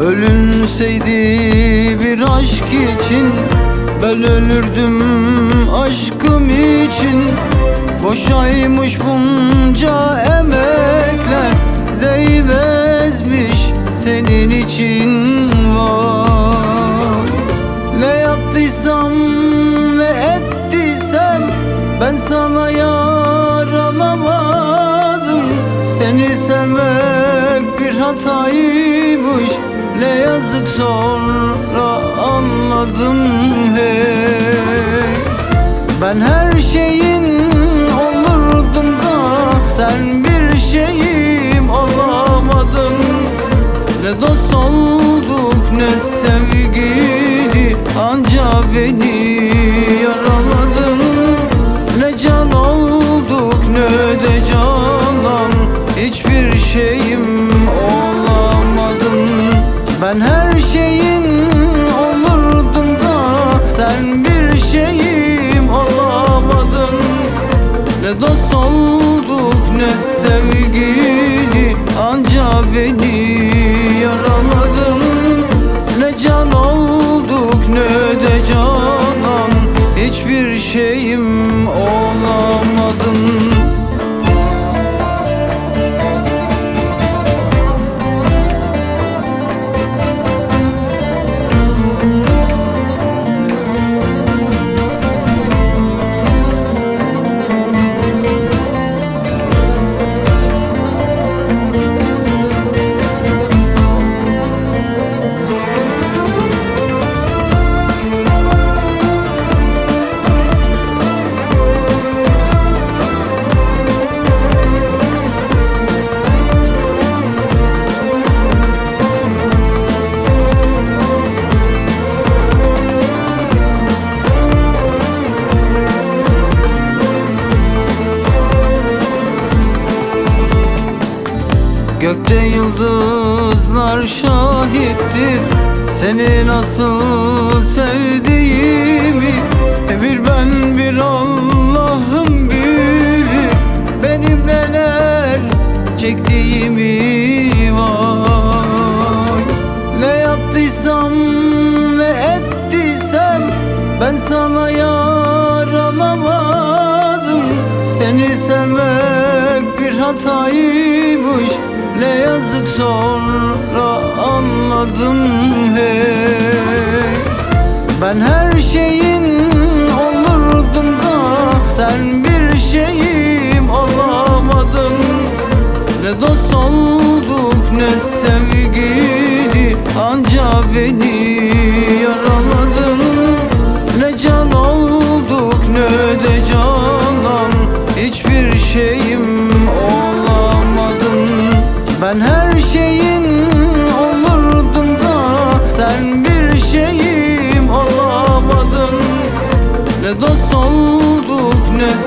Ölünseydi bir aşk için ben ölürdüm aşkım için. Boşaymış bunca emekler, değmezmiş senin için var. Ne yaptıysam ne ettiysem ben sana yaranamadım. Seni sevmek bir hataymış, ne yazık sonra anladım hey. Ben her şeyin olurdum da sen bir şeyim olamadın. Ne dost olduk ne sevgili, anca beni yaraladın. Ne can olduk ne de canan, hiçbir şeyim olamadın. Ben her şeyin olurdum da sen bir şeyim olamadın. Ne dost olduk ne sevgili, anca beni yaraladın. Ne can olduk ne de canan, hiçbir şeyim olamadın. Gökte yıldızlar şahittir seni nasıl sevdiğimi. Bir ben bir Allah'ım bilir benim neler çektiğimi var. Ne yaptıysam ne ettiysem ben sana yaranamadım. Seni sevmek bir hataymış, ne yazık sonra anladım hey. Ben her şeyin olurdum da sen bir şeyim olamadın. Ne dost olduk ne sevgili, anca beni yaraladın. Ne can olduk ne de canan, hiçbir şeyim olamadın. Ben her şeyin olurdum da sen bir şeyim olamadın. Ne dost olduk ne